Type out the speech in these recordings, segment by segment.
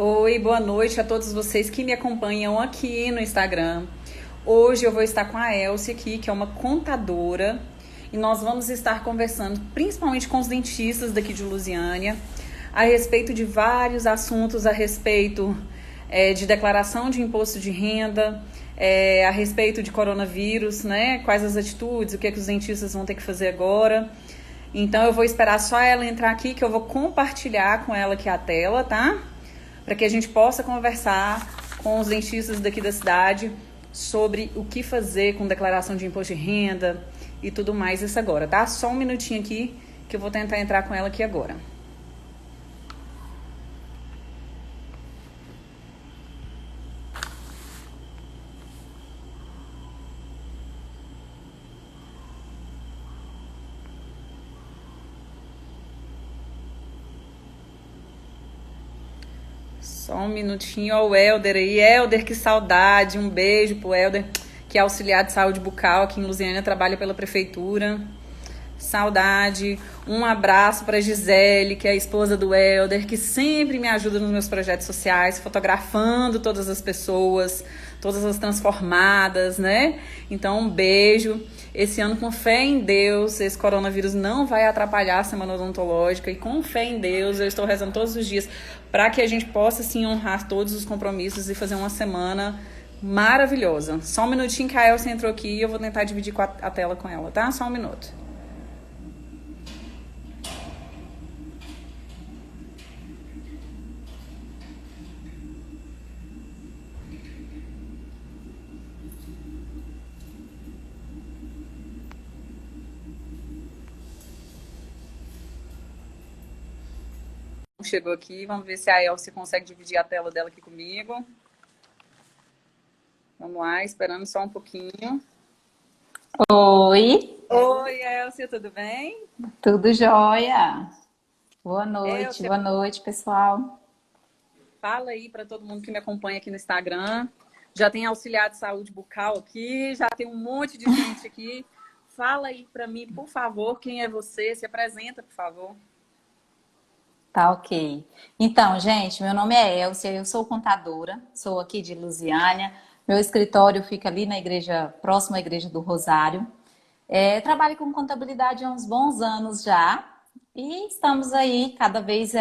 Oi, boa noite a todos vocês que me acompanham aqui no Instagram. Hoje eu vou estar com a Elsie aqui, que é uma contadora, e nós vamos estar conversando principalmente com os dentistas daqui de Lusiânia a respeito de vários assuntos a respeito de declaração de imposto de renda, a respeito de coronavírus, né? Quais as atitudes, o que é que os dentistas vão ter que fazer agora. Então eu vou esperar só ela entrar aqui, que eu vou compartilhar com ela aqui a tela, tá? Para que a gente possa conversar com os dentistas daqui da cidade sobre o que fazer com declaração de imposto de renda e tudo mais isso agora, tá? Só um minutinho aqui que eu vou tentar entrar com ela aqui agora. Só um minutinho, ó, o Helder aí. Helder, que saudade. Um beijo pro Helder, que é auxiliar de saúde bucal aqui em Lusiânia, trabalha pela prefeitura. Saudade. Um abraço para Gisele, que é a esposa do Helder, que sempre me ajuda nos meus projetos sociais, fotografando todas as pessoas, todas as transformadas, né? Então, um beijo. Esse ano, com fé em Deus, esse coronavírus não vai atrapalhar a semana odontológica. E com fé em Deus, eu estou rezando todos os dias para que a gente possa, sim, honrar todos os compromissos e fazer uma semana maravilhosa. Só um minutinho que a Elsa entrou aqui e eu vou tentar dividir a tela com ela, tá? Só um minuto. Chegou aqui, vamos ver se a Elsie consegue dividir a tela dela aqui comigo. Vamos lá, esperando só um pouquinho. Oi, Oi, Elsie, tudo bem? tudo jóia? Elsie, Boa noite, pessoal. fala aí para todo mundo que me acompanha aqui no Instagram. Já tem auxiliar de saúde bucal aqui, já tem um monte de gente aqui. Fala aí para mim, por favor, quem é você? Se apresenta, por favor. Tá ok. Então, gente, meu nome é Elcia, eu sou contadora, sou aqui de Lusiânia. Meu escritório fica ali na igreja, próxima à Igreja do Rosário. Trabalho com contabilidade há uns bons anos já e estamos aí cada vez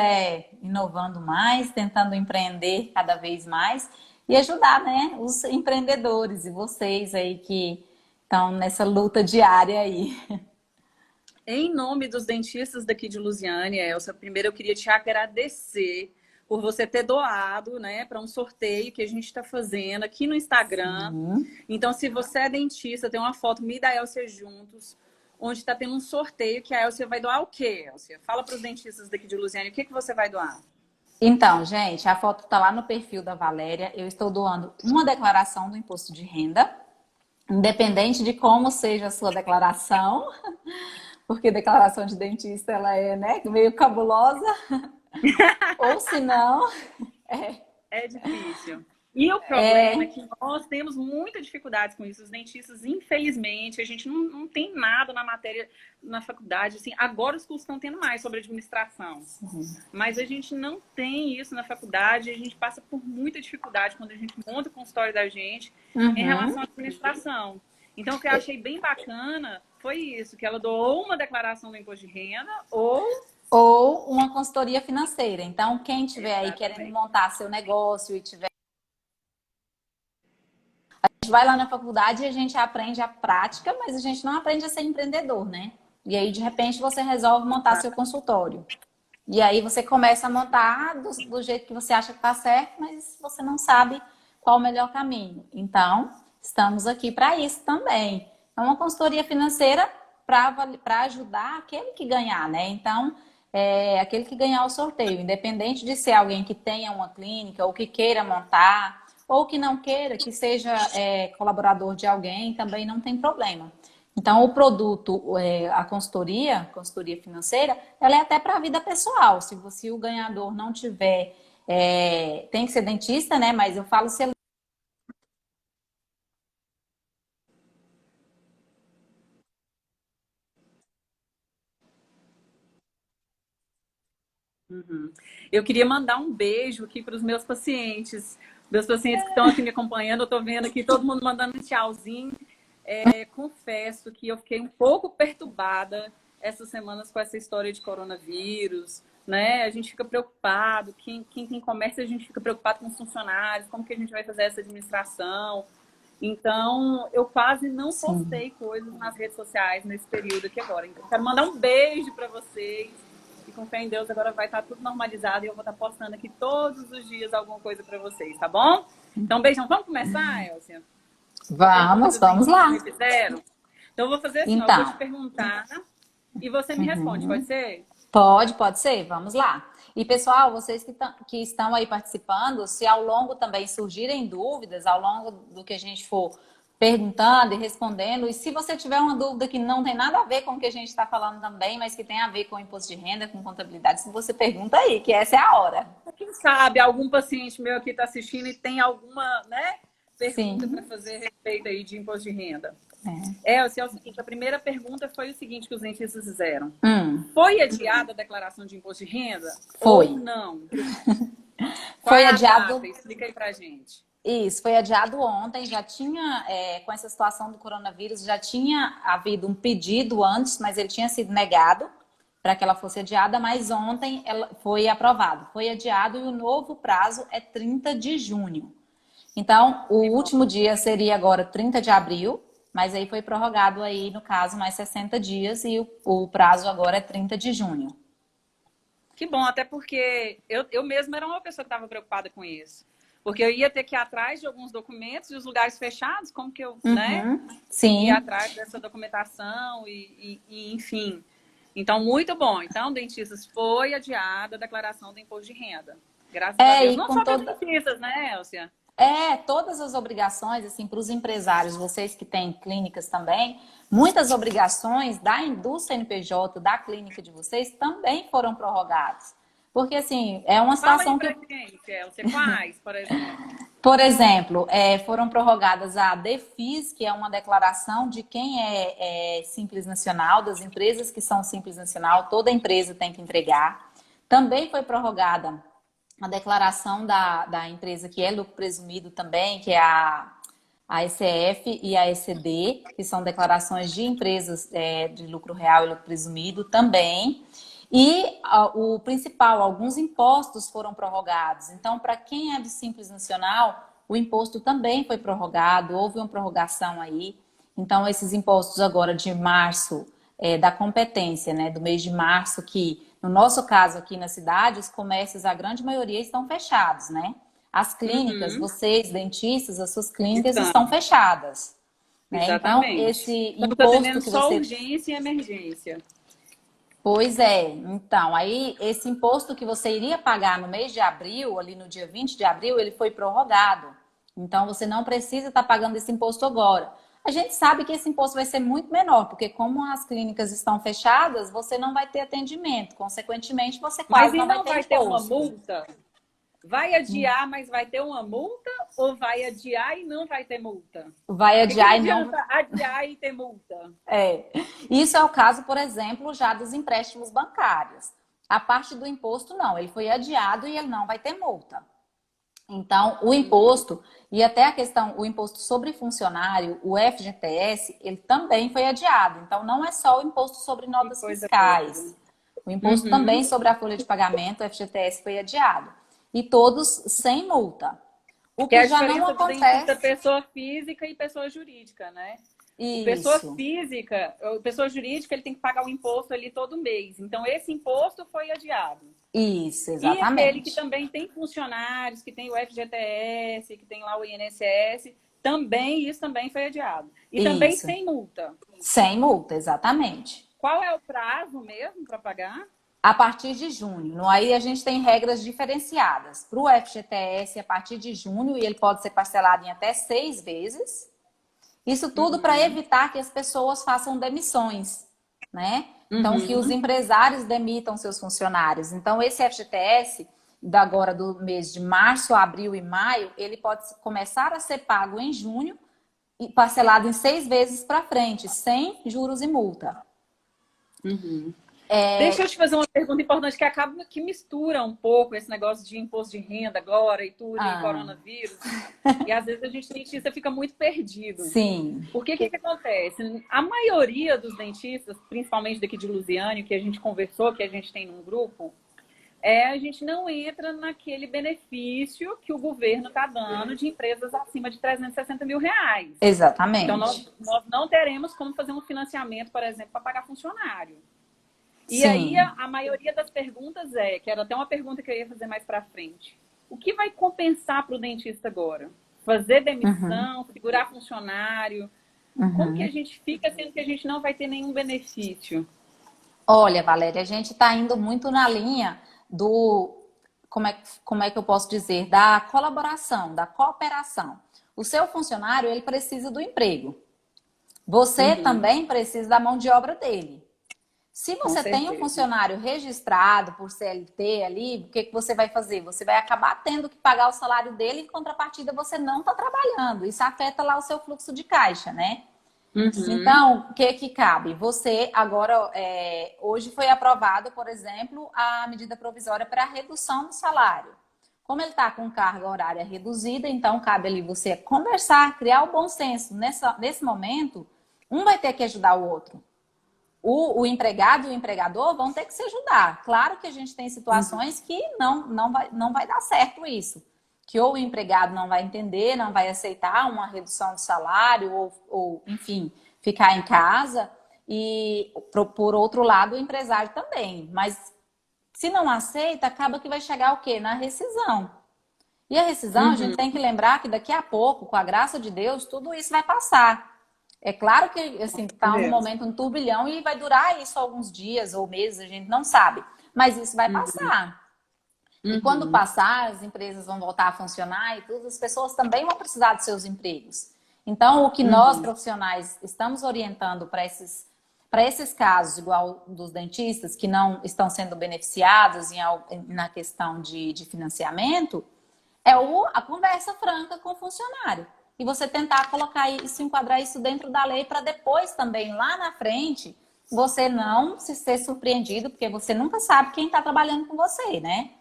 inovando mais, tentando empreender cada vez mais e ajudar, né, os empreendedores e vocês aí que estão nessa luta diária aí. Em nome dos dentistas daqui de Lusiânia, Elsa, primeiro eu queria te agradecer por você ter doado, né, para um sorteio que a gente está fazendo aqui no Instagram. Sim. Então, se você é dentista, tem uma foto minha e da Elcia juntos, onde está tendo um sorteio que a Elcia vai doar o quê, Elcia? Fala para os dentistas daqui de Lusiânia, o que você vai doar? Então, gente, a foto está lá no perfil da Valéria. Eu estou doando uma declaração do imposto de renda, independente de como seja a sua declaração, porque declaração de dentista ela é, né, meio cabulosa, ou se não, é, É difícil. E o problema é é, que nós temos muita dificuldade com isso. Os dentistas, infelizmente, a gente não tem nada na matéria, na faculdade. Assim, agora os cursos estão tendo mais sobre administração. Mas a gente não tem isso na faculdade. A gente passa por muita dificuldade quando a gente monta o consultório da gente em relação uhum. à administração. Então, o que eu achei bem bacana foi isso, que ela doou uma declaração do imposto de renda ou... Ou uma consultoria financeira. Então, quem tiver aí querendo Exatamente. montar seu negócio e tiver, a gente vai lá na faculdade e a gente aprende a prática, mas a gente não aprende a ser empreendedor, né? E aí, de repente, você resolve montar seu consultório. E aí você começa a montar do jeito que você acha que está certo, mas você não sabe qual o melhor caminho. Então, estamos aqui para isso também. É uma consultoria financeira para ajudar aquele que ganhar, né? Então, aquele que ganhar o sorteio, independente de ser alguém que tenha uma clínica ou que queira montar, ou que não queira, que seja colaborador de alguém, também não tem problema. Então, o produto, a consultoria financeira, ela é até para a vida pessoal. Se você, o ganhador não tiver, tem que ser dentista, né? Mas eu falo se ele Uhum. Eu queria mandar um beijo aqui para os meus pacientes. Meus pacientes que estão aqui me acompanhando, eu estou vendo aqui todo mundo mandando um tchauzinho. Confesso que eu fiquei um pouco perturbada essas semanas com essa história de coronavírus, né? A gente fica preocupado, quem tem comércio, a gente fica preocupado com os funcionários, como que a gente vai fazer essa administração. Então, eu quase não Sim. postei coisas nas redes sociais nesse período aqui agora. Então, quero mandar um beijo para vocês. E com fé em Deus, agora vai estar tudo normalizado e eu vou estar postando aqui todos os dias alguma coisa para vocês, tá bom? Então, beijão. Vamos começar, Elcia? Vamos lá. Me fizeram? Então, eu vou fazer assim, ó, eu vou te Então, perguntar e você me responde, pode ser? pode ser, vamos lá. E pessoal, vocês que estão aí participando, se ao longo também surgirem dúvidas, ao longo do que a gente for perguntando e respondendo, e se você tiver uma dúvida que não tem nada a ver com o que a gente está falando também, mas que tem a ver com imposto de renda, com contabilidade, se você pergunta aí, que essa é a hora. Quem sabe algum paciente meu aqui está assistindo e tem alguma, né, pergunta para Sim. fazer a respeito aí de imposto de renda. É. É o seguinte, a primeira pergunta foi o seguinte que os dentistas fizeram. Hum, Foi adiada a declaração de imposto de renda ou foi. não? Qual Foi é a adiado. data? Explica aí pra gente. Isso, foi adiado ontem, já tinha, com essa situação do coronavírus, já tinha havido um pedido antes, mas ele tinha sido negado para que ela fosse adiada, mas ontem ela foi aprovado, foi adiado e o novo prazo é 30 de junho. Então, o último dia seria agora 30 de abril, mas aí foi prorrogado aí, no caso, mais 60 dias e o prazo agora é 30 de junho. Que bom, até porque eu mesma era uma pessoa que estava preocupada com isso. Porque eu ia ter que ir atrás de alguns documentos e os lugares fechados, como que eu, né, ia Sim. atrás dessa documentação e enfim. Então, muito bom. Então, dentistas, foi adiada a declaração do imposto de renda. Graças a Deus. E Não com só para toda. dentistas, né, Elcia? Todas as obrigações, assim, para os empresários, vocês que têm clínicas também, muitas obrigações do CNPJ, da clínica de vocês, também foram prorrogadas. Porque, assim, é uma Fala aí situação pra que, gente, Elcia, quais, por exemplo? por exemplo, foram prorrogadas a DEFIS, que é uma declaração de quem é Simples Nacional, das empresas que são Simples Nacional, toda empresa tem que entregar. Também foi prorrogada a declaração da empresa que é lucro presumido também, que é a ECF e a ECD, que são declarações de empresas de lucro real e lucro presumido também. E o principal, alguns impostos foram prorrogados. Então, para quem é do Simples Nacional, o imposto também foi prorrogado, houve uma prorrogação aí. Então, esses impostos agora de março, da competência, né, do mês de março, que no nosso caso aqui na cidade, os comércios, a grande maioria estão fechados, né? As clínicas, Uhum. vocês, dentistas, as suas clínicas Então, estão fechadas, né? Então, exatamente. esse Estamos imposto atendendo que só você... urgência e emergência. Pois é, então, aí esse imposto que você iria pagar no mês de abril, ali no dia 20 de abril, ele foi prorrogado. Então, você não precisa estar pagando esse imposto agora. A gente sabe que esse imposto vai ser muito menor, porque como as clínicas estão fechadas, você não vai ter atendimento. Consequentemente, você Mas quase e não vai não ter vai ter uma imposto. multa? Vai adiar, mas vai ter uma multa? Ou vai adiar e não vai ter multa? Vai Por que adiar não e não... adianta adiar e ter multa? Isso é o caso, por exemplo, já dos empréstimos bancários. A parte do imposto, não. Ele foi adiado e ele não vai ter multa. Então, o imposto, e até a questão, o imposto sobre funcionário, o FGTS, ele também foi adiado. Então, não é só o imposto sobre Que notas coisa boa. fiscais. O imposto também sobre a folha de pagamento, o FGTS, foi adiado. E todos sem multa. O Que é que a já não diferença do dentista acontece. pessoa física e pessoa jurídica, né? O pessoa Isso, física, o pessoa jurídica, ele tem que pagar o imposto ali todo mês. Então, esse imposto foi adiado. isso, E aquele que exatamente. também tem funcionários, que tem o FGTS, que tem lá o INSS, também, isso também foi adiado. E também Isso. sem multa. Sem multa, exatamente. Qual é o prazo mesmo para pagar? A partir de junho. Aí a gente tem regras diferenciadas. Para o FGTS, a partir de junho, e ele pode ser parcelado em até 6 vezes. Isso tudo para evitar que as pessoas façam demissões, né? Então, que os empresários demitam seus funcionários. Então, esse FGTS, agora do mês de março, abril e maio, ele pode começar a ser pago em junho e parcelado em 6 vezes para frente, sem juros e multa. Deixa eu te fazer uma pergunta importante que acaba que mistura um pouco esse negócio de imposto de renda agora e tudo, e coronavírus. E às vezes a gente dentista fica muito perdido. Sim. Por que acontece? A maioria dos dentistas, principalmente daqui de Lusiânia, que a gente conversou, que a gente tem num grupo, a gente não entra naquele benefício que o governo está dando de empresas acima de 360 mil reais. Exatamente. Então, nós não teremos como fazer um financiamento, por exemplo, para pagar funcionário. E Sim. aí, a maioria das perguntas que era até uma pergunta que eu ia fazer mais para frente. O que vai compensar para o dentista agora? Fazer demissão, segurar funcionário? Como que a gente fica sendo que a gente não vai ter nenhum benefício? Olha, Valéria, a gente está indo muito na linha do, como é que eu posso dizer, da colaboração, da cooperação. O seu funcionário, ele precisa do emprego. Você também precisa da mão de obra dele. Se você tem um funcionário registrado por CLT ali, o que você vai fazer? Você vai acabar tendo que pagar o salário dele, em contrapartida você não está trabalhando. Isso afeta lá o seu fluxo de caixa, né? Então, o que cabe? Você agora, hoje foi aprovado, por exemplo, a medida provisória para a redução do salário. Como ele está com carga horária reduzida, então cabe ali você conversar, criar o bom senso. Nesse momento, um vai ter que ajudar o outro. O empregado e o empregador vão ter que se ajudar. Claro que a gente tem situações que não vai dar certo isso. Que ou o empregado não vai entender, não vai aceitar uma redução de salário, ou enfim, ficar em casa. E, por outro lado, o empresário também. Mas, se não aceita, acaba que vai chegar o quê? Na rescisão. E a rescisão, a gente tem que lembrar que daqui a pouco, com a graça de Deus, tudo isso vai passar. É claro que, assim, está um momento, um turbilhão, e vai durar isso alguns dias ou meses, a gente não sabe. Mas isso vai passar. E quando passar, as empresas vão voltar a funcionar e tudo, as pessoas também vão precisar de seus empregos. Então, o que nós, profissionais, estamos orientando para esses casos, igual dos dentistas, que não estão sendo beneficiados na questão de financiamento, é a conversa franca com o funcionário. E você tentar colocar isso, enquadrar isso dentro da lei, para depois também, lá na frente, você não se ser surpreendido, porque você nunca sabe quem está trabalhando com você, né?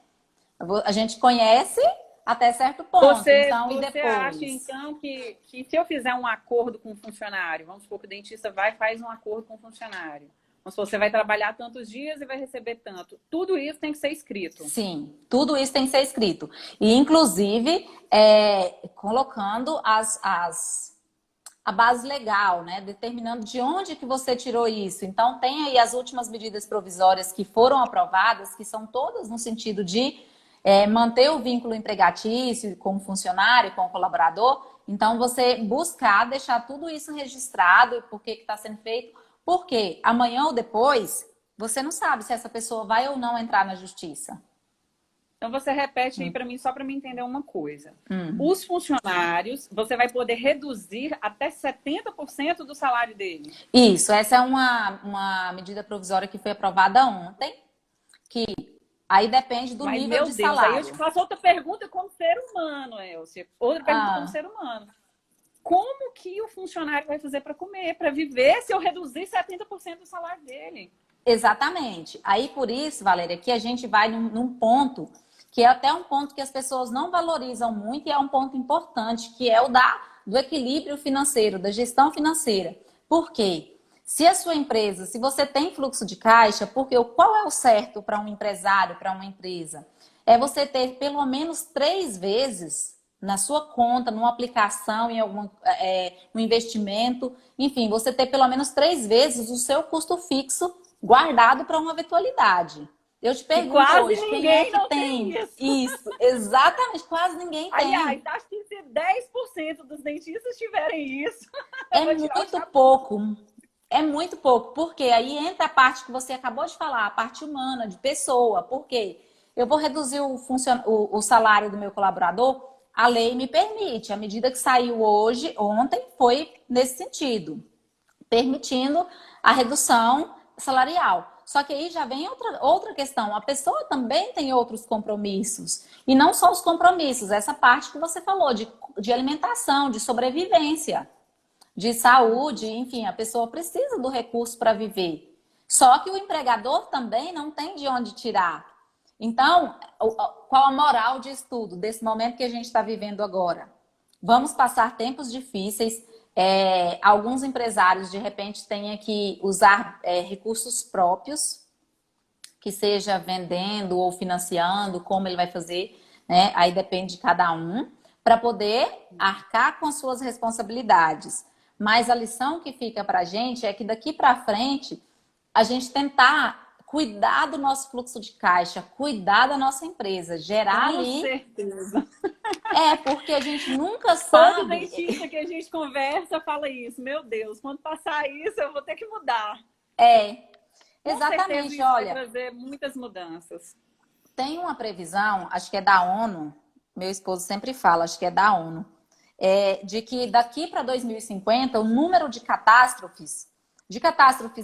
A gente conhece até certo ponto. Você e depois? Acha, então, que se eu fizer um acordo com o funcionário, vamos supor que o dentista faz um acordo com o funcionário. Vamos supor, você vai trabalhar tantos dias e vai receber tanto. Tudo isso tem que ser escrito. Sim, tudo isso tem que ser escrito. E, inclusive, colocando a base legal, né? Determinando de onde que você tirou isso. Então, tem aí as últimas medidas provisórias que foram aprovadas, que são todas no sentido de manter o vínculo empregatício com o funcionário, com o colaborador. Então, você buscar deixar tudo isso registrado, por que está sendo feito, porque amanhã ou depois, você não sabe se essa pessoa vai ou não entrar na justiça. Então, você repete aí para mim, só para me entender uma coisa. Os funcionários, você vai poder reduzir até 70% do salário dele. Isso, essa é uma medida provisória que foi aprovada ontem, que aí depende do nível de salário. Aí eu te faço outra pergunta como ser humano, Elcia. Outra pergunta como ser humano. Como que o funcionário vai fazer para comer, para viver, se eu reduzir 70% do salário dele? Exatamente. Aí, por isso, Valéria, que a gente vai num ponto que é até um ponto que as pessoas não valorizam muito e é um ponto importante, que é o do equilíbrio financeiro, da gestão financeira. Por quê? Se a sua empresa, se você tem fluxo de caixa, qual é o certo para um empresário, para uma empresa? É você ter pelo menos 3 vezes na sua conta, numa aplicação, em um investimento, enfim, você ter pelo menos 3 vezes o seu custo fixo guardado para uma eventualidade. Eu te pergunto hoje, quem é que tem isso? Exatamente, quase ninguém tem. Aliás, acho que se 10% dos dentistas tiverem isso... É muito pouco. É muito pouco, porque aí entra a parte que você acabou de falar, a parte humana, de pessoa. Por quê? Eu vou reduzir o salário do meu colaborador, a lei me permite. A medida que saiu ontem, foi nesse sentido, permitindo a redução salarial. Só que aí já vem outra questão. A pessoa também tem outros compromissos. E não só os compromissos, essa parte que você falou, de alimentação, de sobrevivência, de saúde, enfim, a pessoa precisa do recurso para viver. Só que o empregador também não tem de onde tirar. Então, qual a moral de estudo desse momento que a gente está vivendo agora? Vamos passar tempos difíceis. Alguns empresários, de repente, têm que usar recursos próprios, que seja vendendo ou financiando, como ele vai fazer, né? Aí depende de cada um, para poder arcar com suas responsabilidades. Mas a lição que fica para a gente é que daqui para frente, a gente tentar cuidar do nosso fluxo de caixa, cuidar da nossa empresa, gerar Com ali. certeza. Porque a gente nunca Todo sabe. dentista que a gente conversa fala isso. Meu Deus, quando passar isso, eu vou ter que mudar. Com certeza Exatamente, isso vai olha, trazer muitas mudanças. tem uma previsão, acho que é da ONU, meu esposo sempre fala, acho que é da ONU, de que daqui para 2050 o número de catástrofes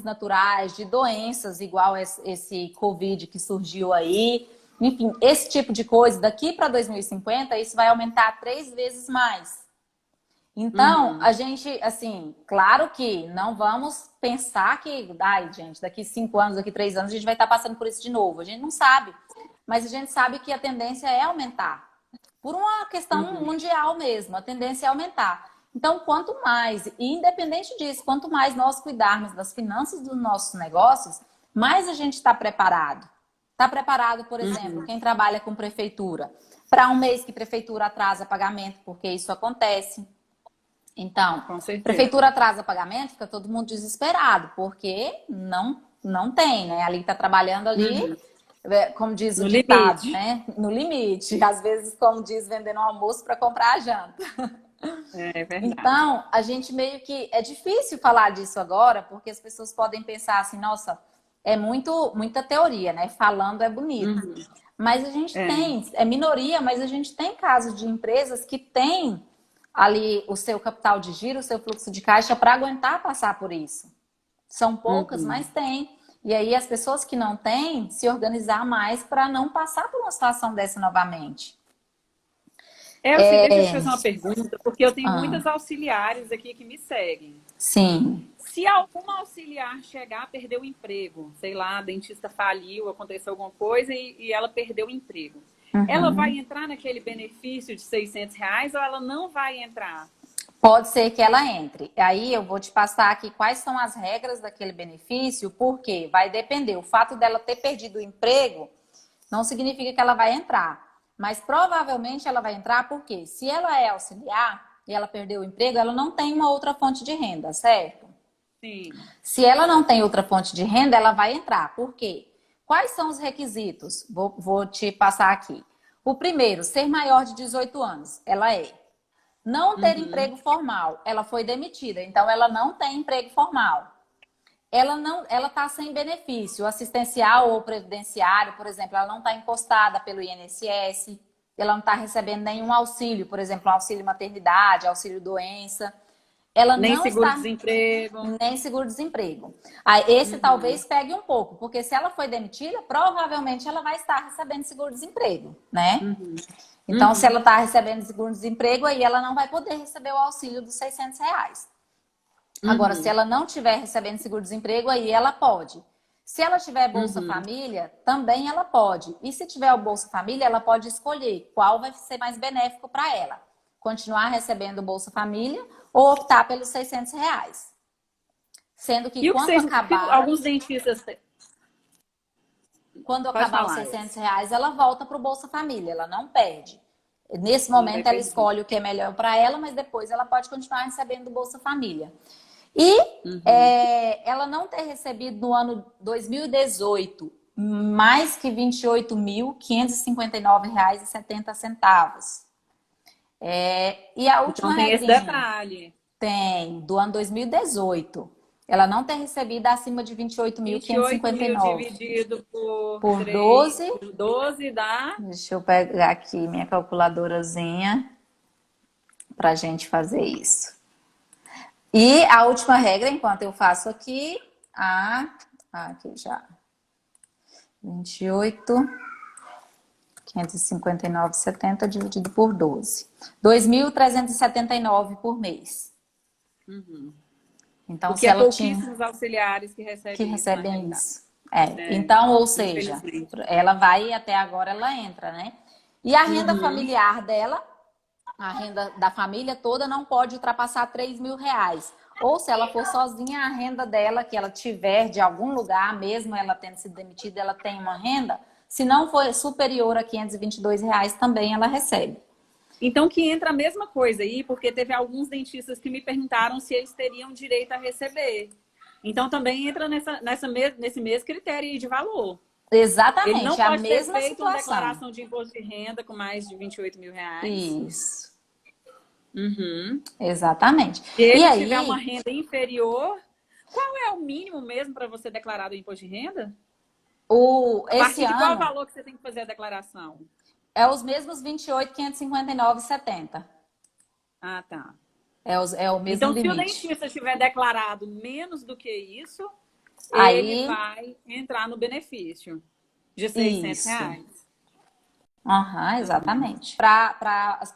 naturais, de doenças igual esse Covid que surgiu aí, enfim, esse tipo de coisa, daqui para 2050 isso vai aumentar 3 vezes mais. Então, a gente, assim, claro que não vamos pensar que, ai, gente, daqui 5 anos, daqui 3 anos, a gente vai estar passando por isso de novo. A gente não sabe. Mas a gente sabe que a tendência é aumentar. Por uma questão mundial mesmo, a tendência é aumentar. Então, quanto mais, e independente disso, quanto mais nós cuidarmos das finanças dos nossos negócios, mais a gente está preparado. Está preparado, por exemplo, quem trabalha com prefeitura, para um mês que prefeitura atrasa pagamento, porque isso acontece. Então, Com certeza. prefeitura atrasa pagamento, fica todo mundo desesperado, porque não tem, né? Ali está trabalhando ali, como diz o No ditado, limite. né? No limite. Às vezes, como diz, vendendo um almoço para comprar a janta. É verdade. Então, a gente meio que... É difícil falar disso agora, porque as pessoas podem pensar assim, nossa, é muita teoria, né? Falando é bonito. Mas a gente tem, é minoria, mas a gente tem casos de empresas que têm ali o seu capital de giro, o seu fluxo de caixa para aguentar passar por isso. São poucas, mas tem. E aí as pessoas que não têm, se organizar mais para não passar por uma situação dessa novamente. Deixa eu te fazer uma pergunta, porque eu tenho muitas auxiliares aqui que me seguem. Sim. Se algum auxiliar chegar a perder o emprego, sei lá, a dentista faliu, aconteceu alguma coisa e ela perdeu o emprego, ela vai entrar naquele benefício de R$ 600 ou ela não vai entrar? Pode ser que ela entre. Aí eu vou te passar aqui quais são as regras daquele benefício, porque vai depender. O fato dela ter perdido o emprego não significa que ela vai entrar. Mas provavelmente ela vai entrar porque se ela é auxiliar e ela perdeu o emprego, ela não tem uma outra fonte de renda, certo? Sim. Se ela não tem outra fonte de renda, ela vai entrar. Por quê? Quais são os requisitos? Vou te passar aqui. O primeiro, ser maior de 18 anos. Ela é. Não ter emprego formal. Ela foi demitida, então ela não tem emprego formal. Ela está sem benefício assistencial ou previdenciário, por exemplo, ela não está encostada pelo INSS, ela não está recebendo nenhum auxílio, por exemplo, um auxílio maternidade, auxílio doença. Ela Nem não está seguro-desemprego. nem seguro-desemprego. Aí esse talvez pegue um pouco, porque se ela foi demitida, provavelmente ela vai estar recebendo seguro-desemprego, né? Então, se ela está recebendo seguro-desemprego, aí ela não vai poder receber o auxílio dos R$ 600. Agora, se ela não estiver recebendo seguro-desemprego, aí ela pode. Se ela tiver Bolsa Família, também ela pode. E se tiver o Bolsa Família, ela pode escolher qual vai ser mais benéfico para ela. Continuar recebendo o Bolsa Família ou optar pelos R$ 600. Sendo que E quando acabar... alguns dentistas... Quando Pode acabar os falar. R$ 600, ela volta para o Bolsa Família, ela não perde. Nesse momento, ela escolhe o que é melhor para ela, mas depois ela pode continuar recebendo o Bolsa Família. E ela não ter recebido no ano 2018 mais que R$ 28.559,70. E a última Então tem esse regrinha detalhe. tem do ano 2018. Ela não ter recebido acima de 28 mil 28.559. dividido Por 3, 12. por 12 dá... Deixa eu pegar aqui minha calculadorazinha para gente fazer isso. E a última regra, enquanto eu faço aqui, aqui já. 28.559,70 dividido por 12. 2.379 por mês. Então, Porque se é ela tinha pouquíssimos auxiliares que que recebem isso na recebem realidade. isso. É. É, Então, ou seja, infelizmente. ela vai até agora ela entra, né? E a renda Uhum. familiar dela, a renda da família toda não pode ultrapassar R$ 3.000. Ou se ela for sozinha, a renda dela que ela tiver de algum lugar, mesmo ela tendo sido demitida, ela tem uma renda. Se não for superior a R$ 522, também ela recebe. Então, que entra a mesma coisa aí, porque teve alguns dentistas que me perguntaram se eles teriam direito a receber. Então, também entra nesse mesmo critério aí de valor. Ele não Exatamente, é a pode ter mesma feito uma situação. declaração de imposto de renda com mais de R$ 28.000. Isso, Uhum. exatamente. Se E ele tiver uma aí, renda inferior, qual é o mínimo mesmo para você declarar do imposto de renda? A esse partir de qual ano valor que você tem que fazer a declaração? é os mesmos 28.559,70. Ah, tá. É o mesmo Então, se o limite. dentista tiver declarado menos do que isso, ele Aí, vai entrar no benefício de R$ 600. isso. Aham, Uhum. exatamente. Para as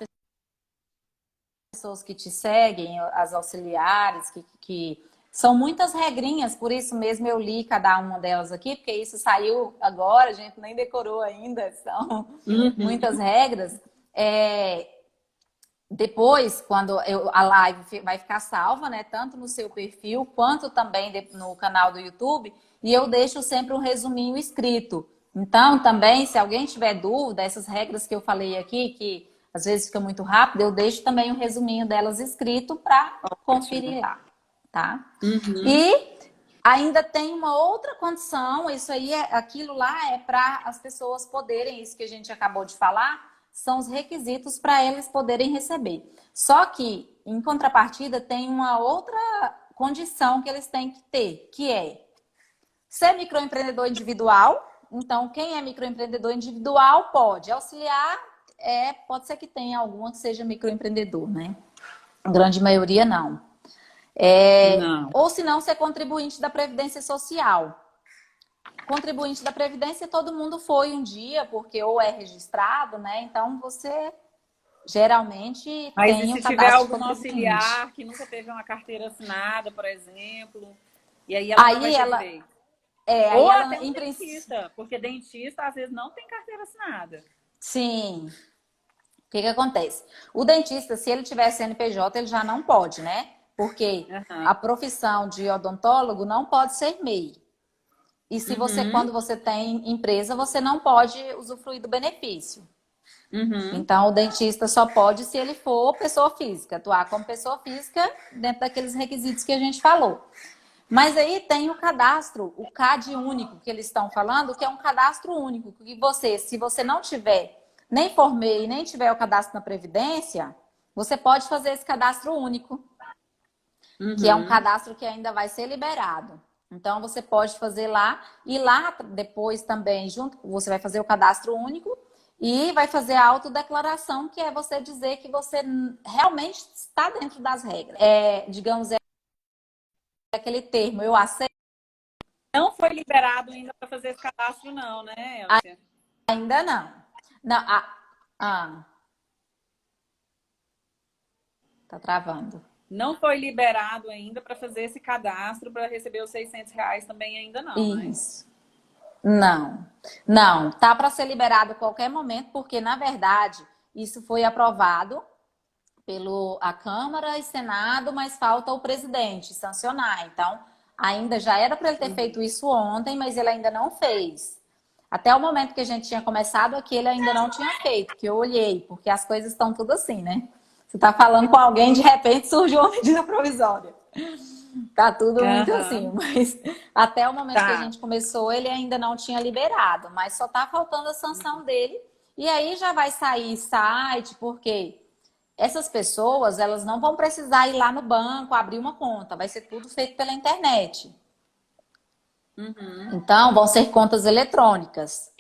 pessoas que te seguem, as auxiliares, que são muitas regrinhas, por isso mesmo eu li cada uma delas aqui, porque isso saiu agora, a gente nem decorou ainda, são muitas Uhum. regras. Depois, quando a live vai ficar salva, né? Tanto no seu perfil quanto também no canal do YouTube, e eu deixo sempre um resuminho escrito. Então, também, se alguém tiver dúvida, essas regras que eu falei aqui, que às vezes fica muito rápido, eu deixo também um resuminho delas escrito para Ótimo. conferir lá, tá? Uhum. E ainda tem uma outra condição, isso aí aquilo lá é para as pessoas poderem, isso que a gente acabou de falar, são os requisitos para eles poderem receber. Só que, em contrapartida, tem uma outra condição que eles têm que ter, que é ser microempreendedor individual. Então, quem é microempreendedor individual pode auxiliar, pode ser que tenha alguma que seja microempreendedor, né? A grande maioria não. Não. Ou se não, ser contribuinte da Previdência Social. Contribuinte da Previdência, todo mundo foi um dia, porque ou é registrado, né? Então, você geralmente Mas e tem o se tiver cadastro de algum contribuinte. auxiliar que nunca teve uma carteira assinada, por exemplo, e aí ela não vai Aí ter ela, direito? aí Ou ela, até um dentista, porque dentista às vezes não tem carteira assinada. sim. O que que acontece? O dentista, se ele tiver CNPJ, ele já não pode, né? Porque Aham. a profissão de odontólogo não pode ser MEI. E se você, Uhum. quando você tem empresa, você não pode usufruir do benefício. Uhum. Então, o dentista só pode se ele for pessoa física, atuar como pessoa física dentro daqueles requisitos que a gente falou. Mas aí tem o cadastro, o CAD único que eles estão falando, que é um cadastro único, que você, se você não tiver nem for MEI, nem tiver o cadastro na Previdência, você pode fazer esse cadastro único, que é um Uhum. cadastro que ainda vai ser liberado. Então, você pode fazer lá, e lá depois também, junto, você vai fazer o cadastro único e vai fazer a autodeclaração, que é você dizer que você realmente está dentro das regras. Digamos, aquele termo, eu aceito. Não foi liberado ainda para fazer esse cadastro, não, né, Elcia? Ainda não. Não, tá travando. Não foi liberado ainda para fazer esse cadastro para receber os R$ 600 também ainda não, né? Isso. Não, não, tá para ser liberado a qualquer momento, porque na verdade isso foi aprovado pelo a Câmara e Senado, mas falta o presidente sancionar. Então, ainda já era para ele ter feito isso ontem, mas ele ainda não fez. Até o momento que a gente tinha começado aqui, ele ainda não tinha feito, que eu olhei, porque as coisas estão tudo assim, né? Você tá falando com alguém, de repente surgiu uma medida provisória. Tá tudo muito assim, Aham. mas até o momento que a Tá. gente começou, ele ainda não tinha liberado, mas só tá faltando a sanção dele. E aí já vai sair site, porque essas pessoas, elas não vão precisar ir lá no banco abrir uma conta, vai ser tudo feito pela internet. Uhum. Então, vão ser contas eletrônicas.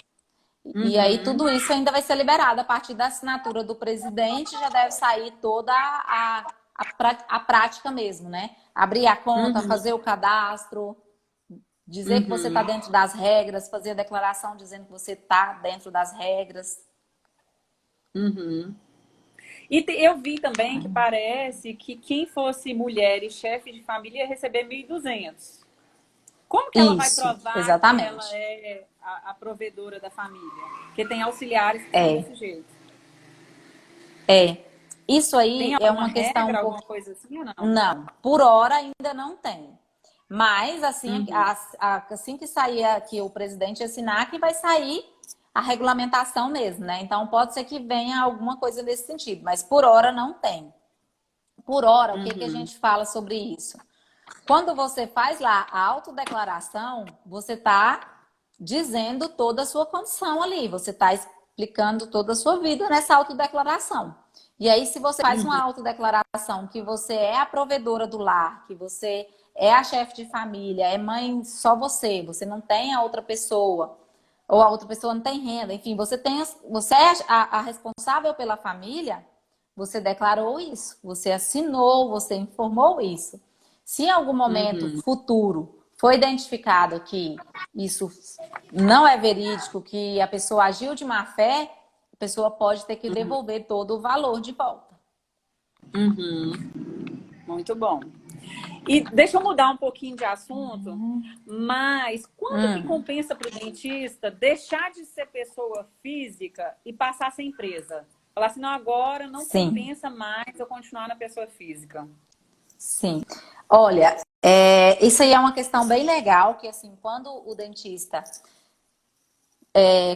E aí Uhum. tudo isso ainda vai ser liberado a partir da assinatura do presidente, já deve sair toda a prática mesmo, né? Abrir a conta, Uhum. fazer o cadastro, dizer que você está Uhum. dentro das regras, fazer a declaração dizendo que você está dentro das regras. Uhum. Eu vi também que parece que quem fosse mulher e chefe de família ia receber 1.200. Como que ela vai Isso, provar que ela exatamente. é a provedora da família? Porque tem auxiliares que são É, desse jeito. é. Isso Tem aí é alguma uma questão um regra, pouco. alguma coisa assim ou não? Não, por hora ainda não tem. Mas assim, Uhum. assim que sair aqui o presidente assinar, que vai sair a regulamentação mesmo, né? Então pode ser que venha alguma coisa nesse sentido, mas por hora não tem. Por hora, o que que a Uhum. gente fala sobre isso? Quando você faz lá a autodeclaração, você está dizendo toda a sua condição ali, você está explicando toda a sua vida nessa autodeclaração. E aí, se você faz uma Uhum. autodeclaração que você é a provedora do lar, que você é a chefe de família, é mãe só você não tem a outra pessoa, ou a outra pessoa não tem renda, enfim, você é a responsável pela família, você declarou isso, você assinou, você informou isso. Se em algum momento Uhum. futuro foi identificado que isso não é verídico, que a pessoa agiu de má fé, a pessoa pode ter que devolver todo o valor de volta. Uhum. Muito bom. E deixa eu mudar um pouquinho de assunto, mas quando que Hum, compensa para o dentista deixar de ser pessoa física e passar a ser empresa? Falar assim, não, agora não sim, compensa mais eu continuar na pessoa física. sim. Olha, isso aí é uma questão bem legal, que assim, quando o dentista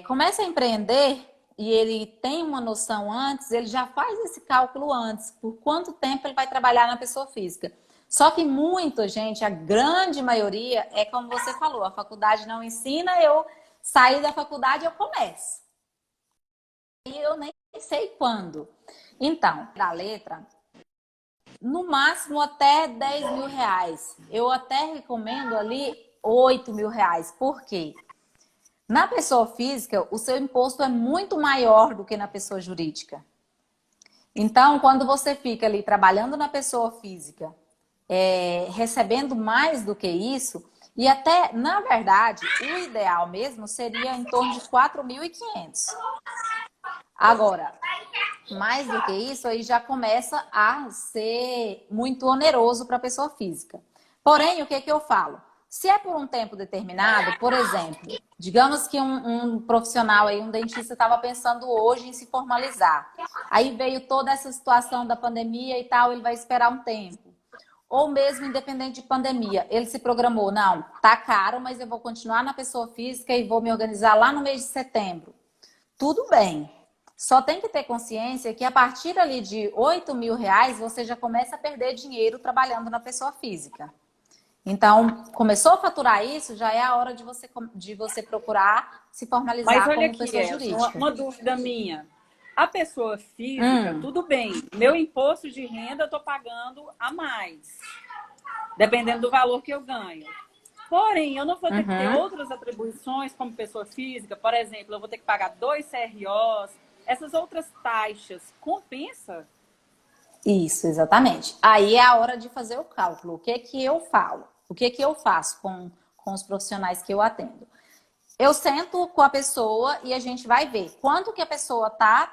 começa a empreender e ele tem uma noção antes, ele já faz esse cálculo antes, por quanto tempo ele vai trabalhar na pessoa física. Só que muita gente, a grande maioria, é como você falou, a faculdade não ensina, eu saí da faculdade e eu começo. E eu nem sei quando. Então, da letra, no máximo até 10 mil reais. Eu até recomendo ali 8 mil reais. Por quê? Na pessoa física, o seu imposto é muito maior do que na pessoa jurídica. Então, quando você fica ali trabalhando na pessoa física, recebendo mais do que isso, e até, na verdade, o ideal mesmo seria em torno de 4.500. Agora, mais do que isso, aí já começa a ser muito oneroso para a pessoa física. Porém, o que que eu falo? Se é por um tempo determinado, por exemplo, digamos que um profissional aí, um dentista estava pensando hoje em se formalizar. Aí veio toda essa situação da pandemia e tal, ele vai esperar um tempo. Ou mesmo independente de pandemia, ele se programou, não, tá caro, mas eu vou continuar na pessoa física e vou me organizar lá no mês de setembro. Tudo bem. Só tem que ter consciência que a partir ali de 8 mil reais você já começa a perder dinheiro trabalhando na pessoa física. Então, começou a faturar isso, já é a hora de você procurar se Mas formalizar olha como aqui, pessoa Elson, uma, jurídica. uma dúvida minha. A pessoa física, Hum, tudo bem, meu imposto de renda eu estou pagando a mais, dependendo do valor que eu ganho. Porém, eu não vou ter que ter uhum. outras atribuições como pessoa física, por exemplo, eu vou ter que pagar 2 CROs, essas outras taxas, compensa? Isso, exatamente. Aí é a hora de fazer o cálculo. O que que eu falo? O que que eu faço com os profissionais que eu atendo? Eu sento com a pessoa e a gente vai ver quanto que a pessoa está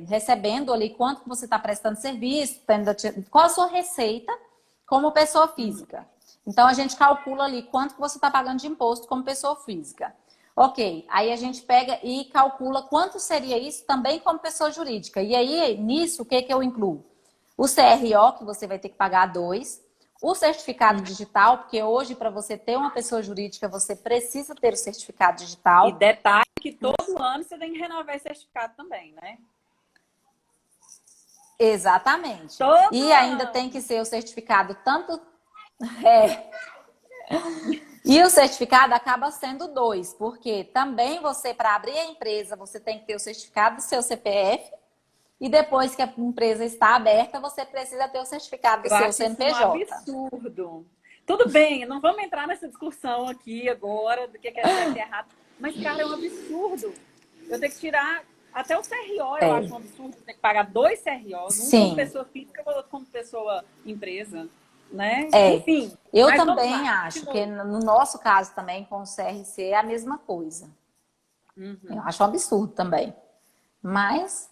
recebendo ali, quanto que você está prestando serviço, qual a sua receita como pessoa física. Então a gente calcula ali quanto que você está pagando de imposto como pessoa física. Ok, aí a gente pega e calcula quanto seria isso também como pessoa jurídica. E aí, nisso, o que que eu incluo? O CRO, que você vai ter que pagar dois. O certificado digital, porque hoje, para você ter uma pessoa jurídica, você precisa ter o certificado E digital. detalhe que todo ano você tem que renovar esse certificado também, né? Exatamente. Todo E ainda tem ano. que ser o certificado tanto. É, e o certificado acaba sendo dois, porque também você, para abrir a empresa, você tem que ter o certificado do seu CPF. E depois que a empresa está aberta, você precisa ter o certificado do Eu seu acho isso um CNPJ. absurdo. Tudo bem, não vamos entrar nessa discussão aqui agora do que é certo e errado. Mas, cara, é um absurdo. Eu tenho que tirar até o CRO, eu acho É, um absurdo. Eu tenho que pagar 2 CROs, um como sim, pessoa física e o outro como pessoa empresa, né? é. Enfim, Eu mas vamos também lá, acho que continue. no nosso caso também com o CRC é a mesma coisa. Eu Uhum. acho um absurdo também. Mas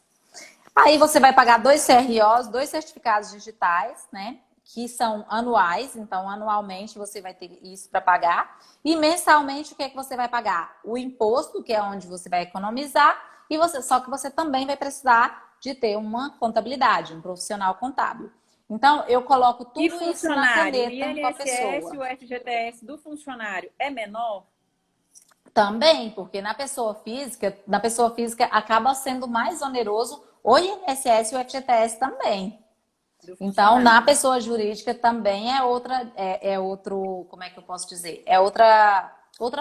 Aí você vai pagar 2 CROs, 2 certificados digitais, né? Que são anuais, então anualmente você vai ter isso para pagar. E mensalmente o que é que você vai pagar? O imposto, que é onde você vai economizar, e só que você também vai precisar de ter uma contabilidade, um profissional contábil. Então, eu coloco E tudo isso na funcionário, o caneta com a INSS e pessoa. o FGTS do funcionário é menor Também, porque na pessoa física acaba sendo mais oneroso o INSS e o FGTS também. do Então, na funcionário? pessoa jurídica também é outro, como é que eu posso dizer? É outra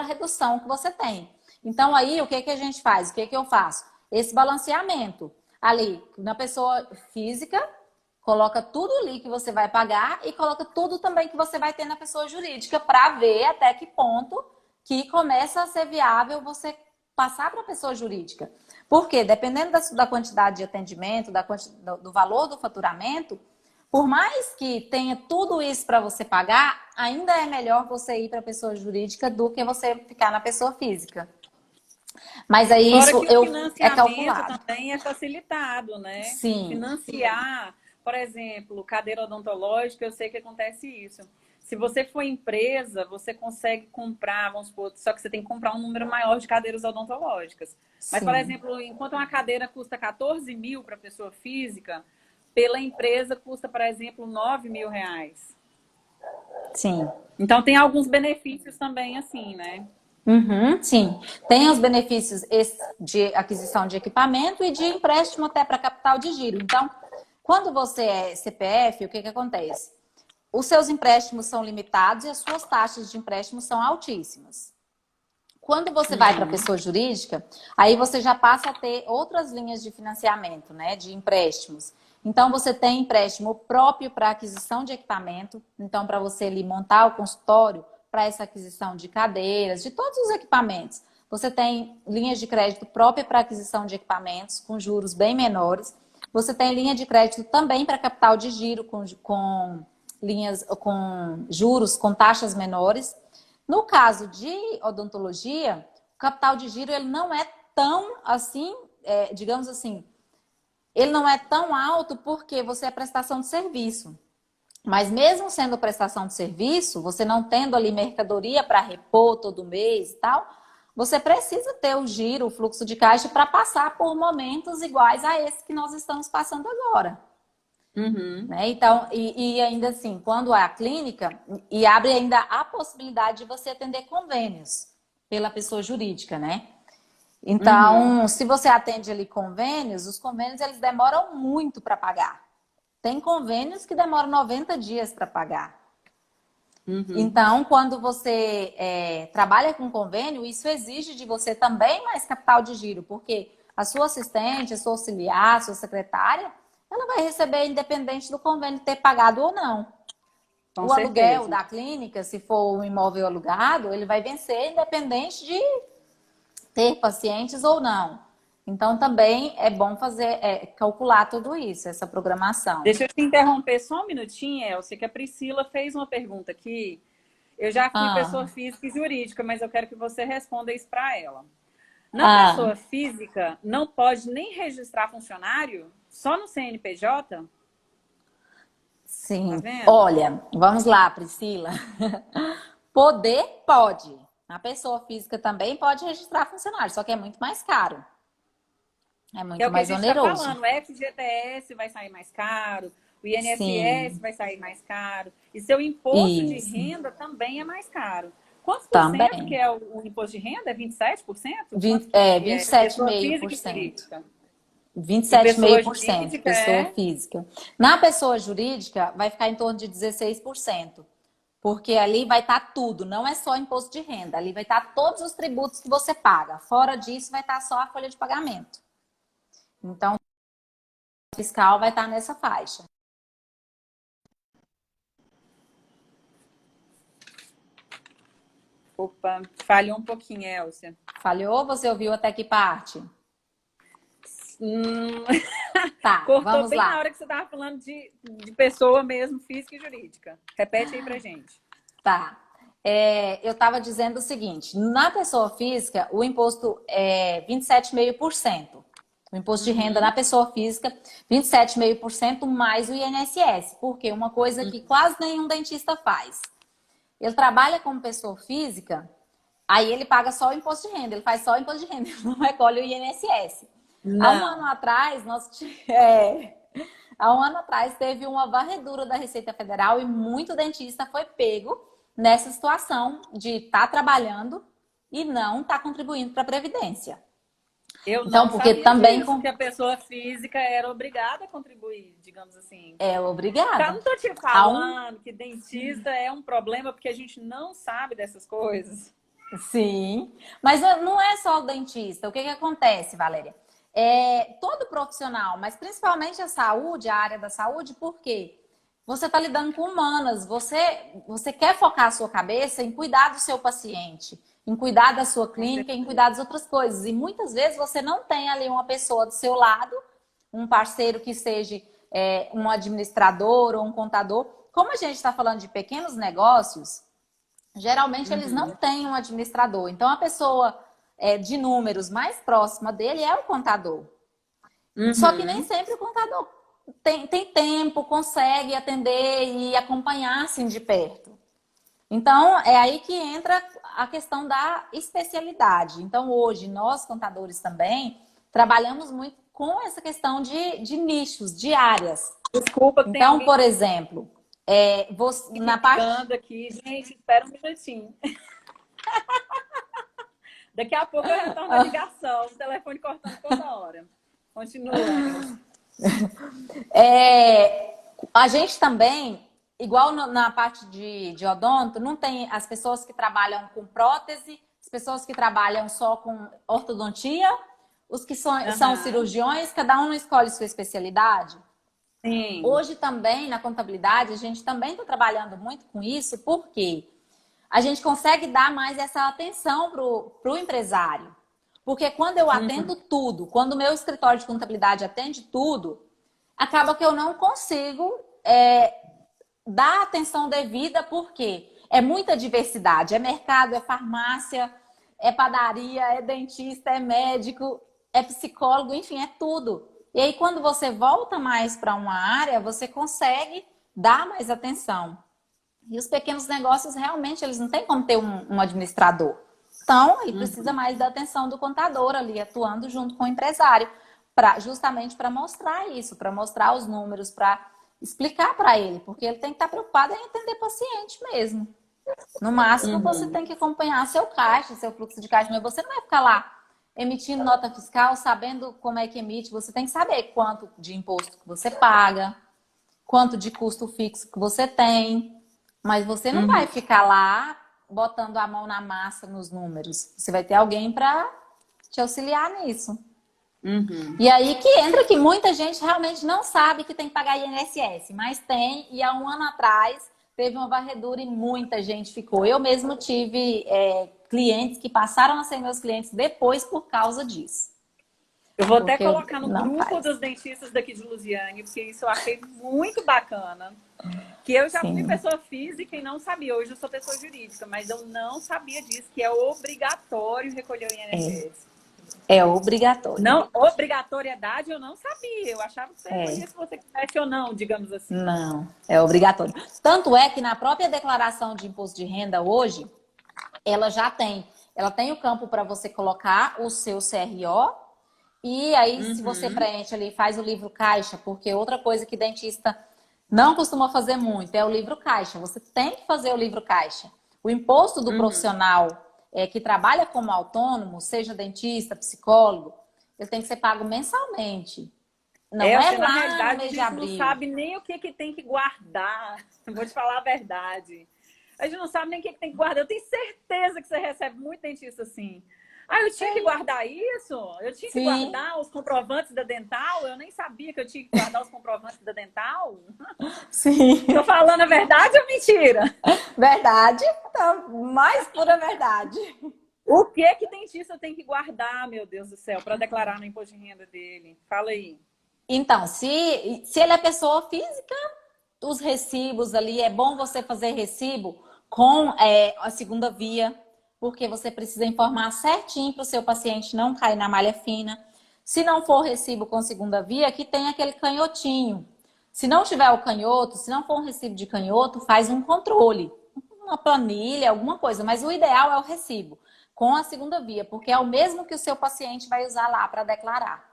redução que você tem. Então, aí, o que que a gente faz? O que que eu faço? Esse balanceamento. Ali, na pessoa física, coloca tudo ali que você vai pagar e coloca tudo também que você vai ter na pessoa jurídica para ver até que ponto que começa a ser viável você passar para a pessoa jurídica. Porque, dependendo da quantidade de atendimento, do valor do faturamento, por mais que tenha tudo isso para você pagar, ainda é melhor você ir para a pessoa jurídica do que você ficar na pessoa física. Mas aí Fora isso que o é financiamento calculado. também é facilitado, né? Sim, Financiar, por exemplo, cadeira odontológica, eu sei que acontece isso. Se você for empresa, você consegue comprar, vamos supor, só que você tem que comprar um número maior de cadeiras odontológicas. Mas, por sim, exemplo, enquanto uma cadeira custa 14 mil para pessoa física, pela empresa custa, por exemplo, 9 mil reais. sim. Então, tem alguns benefícios também, assim, né? Uhum, sim. Tem os benefícios de aquisição de equipamento e de empréstimo até para capital de giro. Então, quando você é CPF, o que que acontece? Os seus empréstimos são limitados e as suas taxas de empréstimo são altíssimas. Quando você vai para a Uhum. pessoa jurídica, aí você já passa a ter outras linhas de financiamento, né, de empréstimos. Então você tem empréstimo próprio para aquisição de equipamento, então para você ali montar o consultório para essa aquisição de cadeiras, de todos os equipamentos. Você tem linhas de crédito própria para aquisição de equipamentos com juros bem menores. Você tem linha de crédito também para capital de giro com linhas com juros com taxas menores. No caso de odontologia, o capital de giro ele não é tão assim, digamos assim, ele não é tão alto porque você é prestação de serviço. Mas mesmo sendo prestação de serviço, você não tendo ali mercadoria para repor todo mês e tal, você precisa ter o giro, o fluxo de caixa para passar por momentos iguais a esse que nós estamos passando agora. Uhum. Né? Então, e ainda assim, quando é a clínica, e abre ainda a possibilidade de você atender convênios pela pessoa jurídica, né? Uhum. Então, se você atende ali convênios, os convênios eles demoram muito para pagar. Tem convênios que demoram 90 dias para pagar. Uhum. Então, quando você trabalha com convênio, isso exige de você também mais capital de giro, porque a sua assistente, a sua auxiliar, a sua secretária, ela vai receber independente do convênio ter pagado ou não. Com O aluguel certeza. da clínica, se for um imóvel alugado, ele vai vencer independente de ter pacientes ou não. Então, também é bom calcular tudo isso, essa programação. Deixa eu te interromper só um minutinho, Elcia, que a Priscila fez uma pergunta aqui. Eu já fui pessoa Ah, física e jurídica, mas eu quero que você responda isso para ela. Na ah, pessoa física, não pode nem registrar funcionário? Só no CNPJ? Tá sim. vendo? Olha, vamos lá, Priscila. Poder pode. A pessoa física também pode registrar funcionário, só que é muito mais caro. É É muito o que a mais gente está oneroso. falando. O FGTS vai sair mais caro, o INSS Sim, vai sair mais caro, e seu imposto de isso. renda também é mais caro. Quantos por cento que Também. é o imposto de renda? É 27%? Quanto 20, que vinte e é? sete Pessoa vírgula cinco física por e cento. jurídica. vinte e E sete vírgula pessoa cinco por cento jurídica pessoa é. física. Na pessoa jurídica, vai ficar em torno de 16%, porque ali vai estar tudo, não é só imposto de renda, ali vai estar todos os tributos que você paga. Fora disso, vai estar só a folha de pagamento. Então, o fiscal vai estar nessa faixa. Opa, falhou um pouquinho, Elcia. Falhou? Você ouviu até que parte? Hum, Tá, cortou vamos bem na lá. hora que você estava falando de pessoa mesmo, física e jurídica. Repete aí pra gente. Tá. Eu estava dizendo o seguinte: na pessoa física, o imposto é 27,5%. O imposto de renda na pessoa física, 27,5% mais o INSS. Porque uma coisa que quase nenhum dentista faz. Ele trabalha como pessoa física, aí ele paga só o imposto de renda, ele faz só o imposto de renda, ele não recolhe o INSS. Há um ano Não. atrás, há um ano atrás teve uma varredura da Receita Federal e muito dentista foi pego nessa situação de estar trabalhando e não estar contribuindo para a Previdência. Eu Então, não porque sabia também disso, que a pessoa física era obrigada a contribuir, digamos assim. é Tá, não obrigada. tô te Há um falando que dentista é um problema porque a gente não sabe dessas coisas. Sim, mas não é só o dentista. O que que acontece, Valéria? Todo profissional, mas principalmente a saúde, a área da saúde, por quê? Você está lidando com humanas, você quer focar a sua cabeça em cuidar do seu paciente, em cuidar da sua Com clínica, em certeza. cuidar das outras coisas. E muitas vezes você não tem ali uma pessoa do seu lado, um parceiro que seja um administrador ou um contador. Como a gente está falando de pequenos negócios, geralmente eles não Uhum. têm um administrador. Então a pessoa de números mais próxima dele é o contador. Só que nem Uhum. sempre o contador tem tempo, consegue atender e acompanhar assim de perto. Então é aí que entra a questão da especialidade. Então hoje nós contadores também trabalhamos muito com essa questão de nichos, de áreas. Desculpa que tem Então, alguém por exemplo, me na parte ligando aqui. Gente, espera um minutinho. Daqui a pouco eu retorno a ligação. O telefone cortando toda hora. Continua, Nilson. A gente também, igual na parte de odonto, não tem as pessoas que trabalham com prótese, as pessoas que trabalham só com ortodontia, os que são Aham. cirurgiões, cada um escolhe sua especialidade. Sim. Hoje também, na contabilidade, a gente também está trabalhando muito com isso, porque a gente consegue dar mais essa atenção para o empresário. Porque quando eu Uhum. atendo tudo, quando o meu escritório de contabilidade atende tudo, acaba que eu não consigo dar atenção devida, porque é muita diversidade. É mercado, é farmácia, é padaria, é dentista, é médico, é psicólogo, enfim, é tudo. E aí, quando você volta mais para uma área, você consegue dar mais atenção. E os pequenos negócios, realmente, eles não têm como ter um administrador. Então, ele precisa Uhum. mais da atenção do contador ali, atuando junto com o empresário, justamente para mostrar isso, para mostrar os números, para explicar para ele, porque ele tem que estar preocupado em atender paciente mesmo. No máximo, você Uhum. tem que acompanhar seu caixa, seu fluxo de caixa, mas você não vai ficar lá emitindo nota fiscal, sabendo como é que emite. Você tem que saber quanto de imposto que você paga, quanto de custo fixo que você tem, mas você não vai Uhum. ficar lá botando a mão na massa nos números. Você vai ter alguém para te auxiliar nisso. Uhum. E aí que entra que muita gente realmente não sabe que tem que pagar INSS, mas tem, e há um ano atrás teve uma varredura e muita gente ficou. Eu mesmo tive clientes que passaram a ser meus clientes depois por causa disso. Eu vou até Porque colocar no não grupo faz. dos dentistas daqui de Lusiane, porque isso eu achei muito bacana. Que eu já fui Sim, pessoa física e não sabia. Hoje eu sou pessoa jurídica, mas eu não sabia disso, que é obrigatório recolher o INSS. é obrigatório. Não, obrigatoriedade eu não sabia. Eu achava que você É. recolhia se você quisesse ou não, digamos assim. Não, é obrigatório. Tanto é que na própria declaração de imposto de renda hoje, ela tem o campo para você colocar o seu CRO e aí se você Uhum. preenche ali, faz o livro caixa, porque outra coisa que dentista não costuma fazer muito é o livro caixa. Você tem que fazer o livro caixa. O imposto do Uhum. profissional que trabalha como autônomo, seja dentista, psicólogo, ele tem que ser pago mensalmente. Não é Elcia, na lá no realidade, a mês de gente não abril. sabe nem o que, que tem que guardar. Vou te falar a verdade. A gente não sabe nem o que, que tem que guardar. Eu tenho certeza que você recebe muito dentista assim. Ah, eu tinha que guardar isso? Eu tinha que Sim, guardar os comprovantes da dental? Eu nem sabia que eu tinha que guardar os comprovantes da dental? sim. Tô falando a verdade ou mentira? Verdade, tá mais pura verdade. O que que dentista tem que guardar, meu Deus do céu, para declarar no imposto de renda dele? Fala aí. Então, se ele é pessoa física, os recibos ali, é bom você fazer recibo com a segunda via, porque você precisa informar certinho para o seu paciente não cair na malha fina. Se não for recibo com segunda via, que tem aquele canhotinho. Se não tiver o canhoto, se não for um recibo de canhoto, faz um controle, uma planilha, alguma coisa. Mas o ideal é o recibo com a segunda via, porque é o mesmo que o seu paciente vai usar lá para declarar.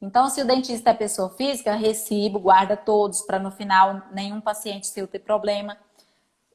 Então, se o dentista é pessoa física, recibo, guarda todos para no final nenhum paciente seu ter problema.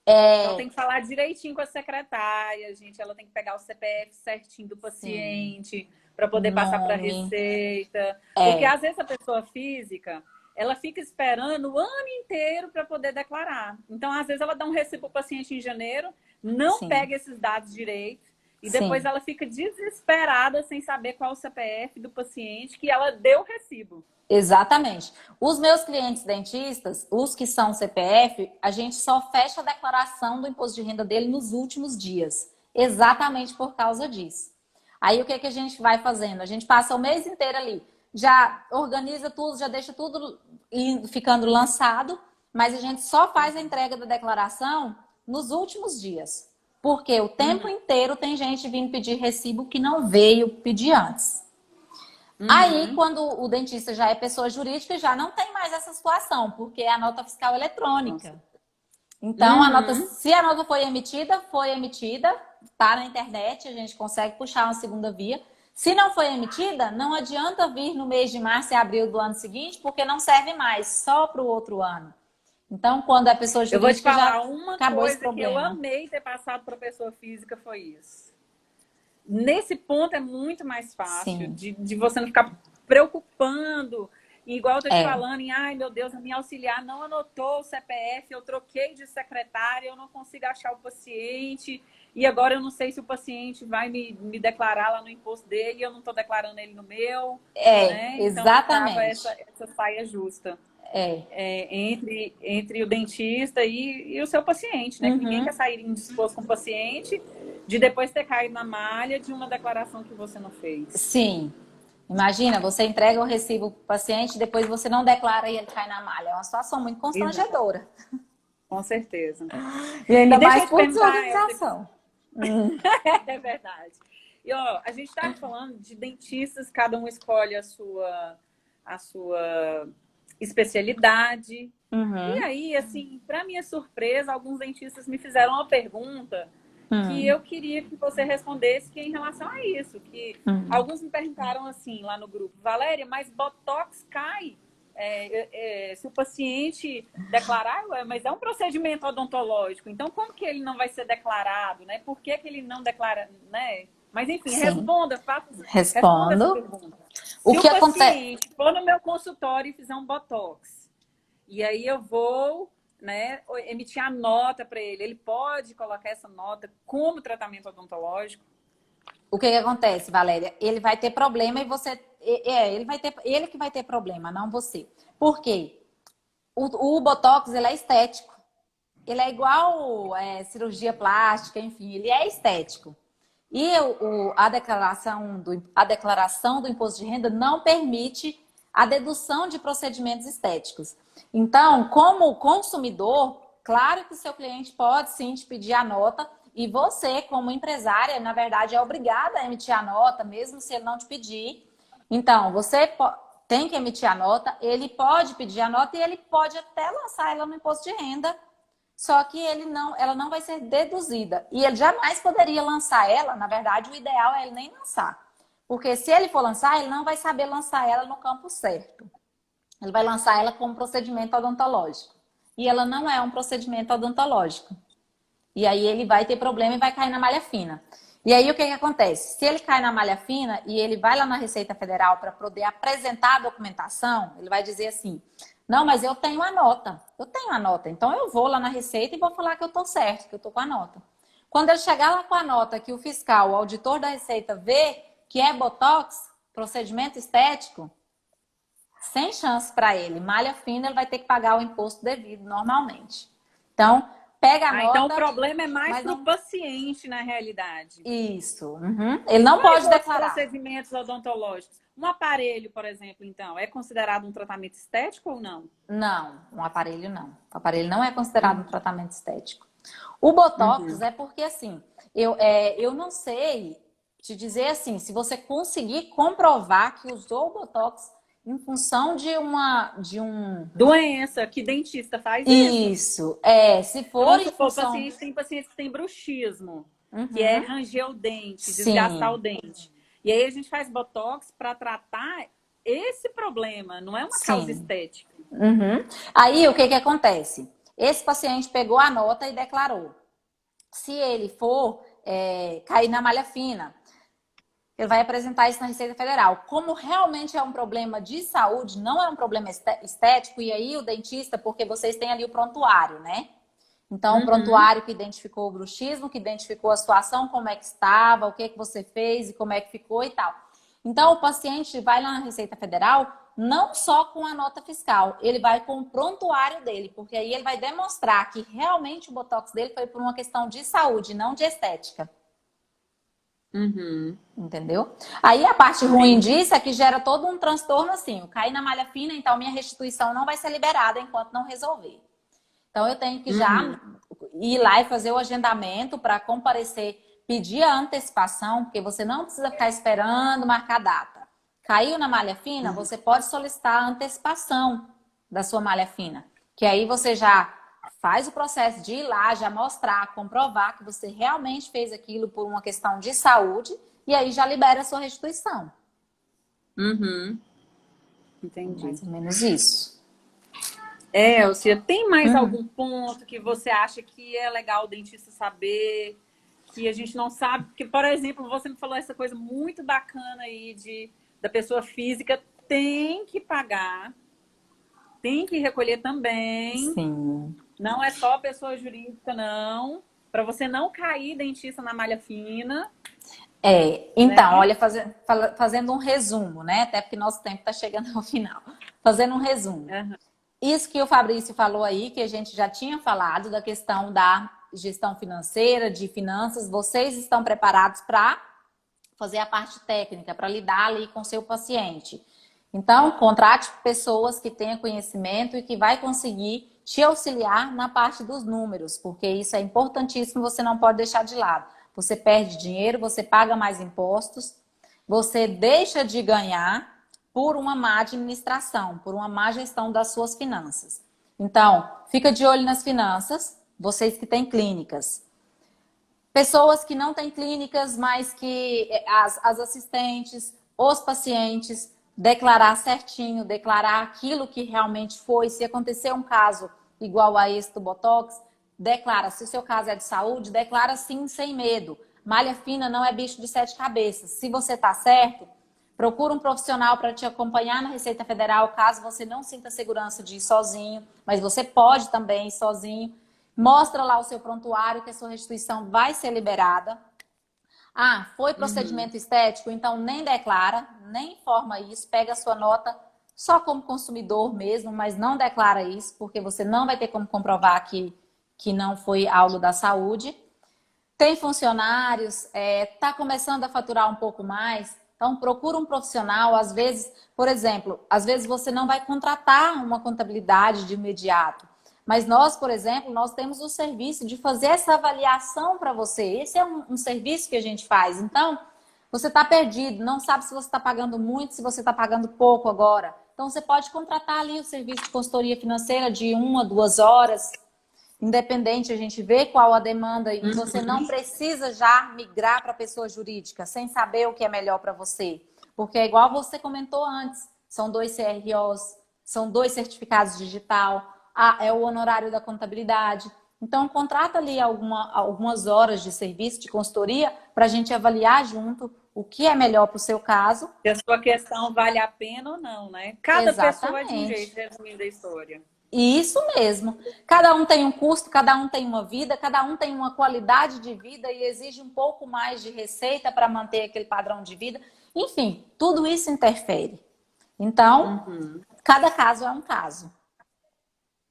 Então tem que falar direitinho com a secretária, gente. Ela tem que pegar o CPF certinho do paciente para poder passar para a Nome. receita. Porque às vezes a pessoa física, ela fica esperando o ano inteiro para poder declarar. Então, às vezes ela dá um recibo para o paciente em janeiro, não Sim. pega esses dados direito e depois Sim. ela fica desesperada sem saber qual é o CPF do paciente que ela deu o recibo. Exatamente. Os meus clientes dentistas, os que são CPF, a gente só fecha a declaração do imposto de renda dele nos últimos dias. Exatamente por causa disso. Aí o que a gente vai fazendo? A gente passa o mês inteiro ali, já organiza tudo, já deixa tudo ficando lançado, mas a gente só faz a entrega da declaração nos últimos dias. Porque o tempo inteiro tem gente vindo pedir recibo que não veio pedir antes. Aí, quando o dentista já é pessoa jurídica, já não tem mais essa situação, porque é a nota fiscal eletrônica. Então, se a nota foi emitida, tá na internet, a gente consegue puxar uma segunda via. Se não foi emitida, não adianta vir no mês de março e abril do ano seguinte, porque não serve mais, só para o outro ano. Então, quando a pessoa Eu vou te jurídica já falar uma acabou esse coisa que eu problema. amei ter passado para pessoa física foi isso. Nesse ponto é muito mais fácil de você não ficar preocupando. Igual eu tô te falando, ai meu Deus, a minha auxiliar não anotou o CPF, eu troquei de secretária, eu não consigo achar o paciente, e agora eu não sei se o paciente vai me declarar lá no imposto dele, e eu não tô declarando ele no meu. Né? Então tava essa saia justa. Entre o dentista e o seu paciente, né? Que ninguém quer sair indisposto com o paciente de depois ter caído na malha de uma declaração que você não fez. Sim. Imagina, você entrega o recibo pro paciente, depois você não declara e ele cai na malha. É uma situação muito constrangedora. Exato. Com certeza. E ainda mais por desorganização. É verdade. E ó, a gente está falando de dentistas, cada um escolhe a sua especialidade. E aí, assim, para minha surpresa, alguns dentistas me fizeram uma pergunta que eu queria que você respondesse, que é em relação a isso. Que alguns me perguntaram assim lá no grupo, Valéria, mas Botox cai? Se o paciente declarar, mas é um procedimento odontológico, então como que ele não vai ser declarado, né? Por que ele não declara, né? Mas enfim, responda essa pergunta. O Se que o paciente for no meu consultório e fizer um Botox, e aí eu vou, né, emitir a nota para ele, ele pode colocar essa nota como tratamento odontológico? O que acontece, Valéria? Ele vai ter problema e você... ele que vai ter problema, não você. Por quê? O Botox, ele é estético. Ele é igual cirurgia plástica, enfim, ele é estético. E a declaração do imposto de renda não permite a dedução de procedimentos estéticos. Então, como consumidor, claro que o seu cliente pode sim te pedir a nota e você, como empresária, na verdade, é obrigada a emitir a nota, mesmo se ele não te pedir. Então, você tem que emitir a nota, ele pode pedir a nota e ele pode até lançar ela no imposto de renda, só que ela não vai ser deduzida. E ele jamais poderia lançar ela, na verdade, o ideal é ele nem lançar. Porque se ele for lançar, ele não vai saber lançar ela no campo certo. Ele vai lançar ela como procedimento odontológico. E ela não é um procedimento odontológico. E aí ele vai ter problema e vai cair na malha fina. E aí o que acontece? Se ele cai na malha fina e ele vai lá na Receita Federal para poder apresentar a documentação, ele vai dizer assim, não, mas eu tenho a nota. Eu tenho a nota. Então eu vou lá na Receita e vou falar que eu estou certo, que eu estou com a nota. Quando ele chegar lá com a nota que o fiscal, o auditor da Receita vê que é Botox, procedimento estético, sem chance para ele. Malha fina, ele vai ter que pagar o imposto devido normalmente. Então, pega a nota... Então o problema é mais para o paciente, na realidade. Isso. Ele não pode declarar. Procedimentos odontológicos. Um aparelho, por exemplo, então, é considerado um tratamento estético ou não? Não, um aparelho não. O aparelho não é considerado um tratamento estético. O Botox é porque, assim, eu não sei te dizer assim, se você conseguir comprovar que usou o Botox em função de um... Doença, que dentista faz isso. Isso, se Então, for vamos em supor, função... tem pacientes que têm bruxismo, que é Uhum, ranger o dente, desgastar o sim, dente. E aí a gente faz botox para tratar esse problema, não é uma causa sim. estética. Uhum. Aí, o que que acontece? Esse paciente pegou a nota e declarou. Se ele for cair na malha fina, ele vai apresentar isso na Receita Federal. Como realmente é um problema de saúde, não é um problema estético, e aí o dentista, porque vocês têm ali o prontuário, né? Então, o Uhum. prontuário que identificou o bruxismo, que identificou a situação, como é que estava, o que que você fez e como é que ficou e tal. Então, o paciente vai lá na Receita Federal não só com a nota fiscal, ele vai com o prontuário dele, porque aí ele vai demonstrar que realmente o botox dele foi por uma questão de saúde, não de estética. Uhum. Entendeu? Aí a parte ruim Entendi. disso é que gera todo um transtorno assim. Eu caí na malha fina, então minha restituição não vai ser liberada enquanto não resolver. Então eu tenho que já Uhum. ir lá e fazer o agendamento para comparecer, pedir a antecipação, porque você não precisa ficar esperando marcar data. Caiu na malha fina, Uhum. você pode solicitar a antecipação da sua malha fina, que aí você já faz o processo de ir lá, já mostrar, comprovar que você realmente fez aquilo por uma questão de saúde e aí já libera a sua restituição. Uhum. Entendi. Mais ou menos isso. Elcia, tem mais Hum. algum ponto que você acha que é legal o dentista saber, que a gente não sabe? Porque, por exemplo, você me falou essa coisa muito bacana aí da pessoa física tem que pagar, tem que recolher também. Sim. Não é só a pessoa jurídica, não. Para você não cair dentista na malha fina, Então, né? olha, fazendo um resumo, né? Até porque nosso tempo está chegando ao final. Fazendo um resumo. Aham. Isso que o Fabrício falou aí, que a gente já tinha falado da questão da gestão financeira, de finanças, vocês estão preparados para fazer a parte técnica, para lidar ali com o seu paciente. Então, contrate pessoas que tenham conhecimento e que vai conseguir te auxiliar na parte dos números, porque isso é importantíssimo, você não pode deixar de lado. Você perde dinheiro, você paga mais impostos, você deixa de ganhar por uma má administração, por uma má gestão das suas finanças. Então, fica de olho nas finanças, vocês que têm clínicas. Pessoas que não têm clínicas, mas que as assistentes, os pacientes, declarar certinho, declarar aquilo que realmente foi. Se acontecer um caso igual a esse do Botox, declara. Se o seu caso é de saúde, declara sim, sem medo. Malha fina não é bicho de sete cabeças. Se você está certo, procura um profissional para te acompanhar na Receita Federal, caso você não sinta segurança de ir sozinho, mas você pode também ir sozinho. Mostra lá o seu prontuário que a sua restituição vai ser liberada. Ah, foi Uhum. procedimento estético, então nem declara, nem informa isso, pega a sua nota só como consumidor mesmo, mas não declara isso, porque você não vai ter como comprovar que não foi algo da saúde. Tem funcionários, está começando a faturar um pouco mais, então procura um profissional. Às vezes, por exemplo, às vezes você não vai contratar uma contabilidade de imediato, mas nós, por exemplo, nós temos o serviço de fazer essa avaliação para você. Esse é um serviço que a gente faz. Então, você está perdido, não sabe se você está pagando muito, se você está pagando pouco agora. Então, você pode contratar ali o serviço de consultoria financeira de 1 a 2 horas. Independente, a gente vê qual a demanda e você não Uhum. precisa já migrar para a pessoa jurídica sem saber o que é melhor para você. Porque é igual você comentou antes, são 2 CROs, são 2 certificados digital, é o honorário da contabilidade. Então, contrata ali algumas horas de serviço, de consultoria, para a gente avaliar junto o que é melhor para o seu caso. Se a sua questão vale a pena ou não, né? Cada pessoa é de um jeito, Exatamente. resumindo a história. Isso mesmo. Cada um tem um custo, cada um tem uma vida, cada um tem uma qualidade de vida e exige um pouco mais de receita para manter aquele padrão de vida. Enfim, tudo isso interfere. Então, Uhum. cada caso é um caso.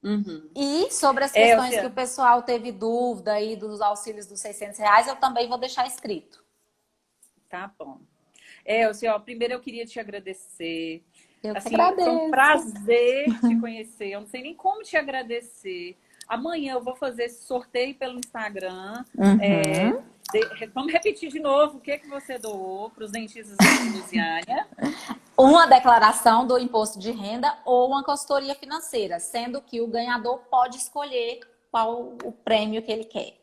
Uhum. E sobre as É, questões que o Oceano, pessoal teve dúvida aí dos auxílios dos R$ 600, eu também vou deixar escrito. tá bom. Oceano, primeiro eu queria te agradecer. Eu que Assim, foi um agradeço. prazer te conhecer. Eu não sei nem como te agradecer. Amanhã eu vou fazer esse sorteio pelo Instagram. Uhum. Vamos repetir de novo o que que você doou para os dentistas de Lusiânia. Uma declaração do imposto de renda ou uma consultoria financeira, sendo que o ganhador pode escolher qual o prêmio que ele quer.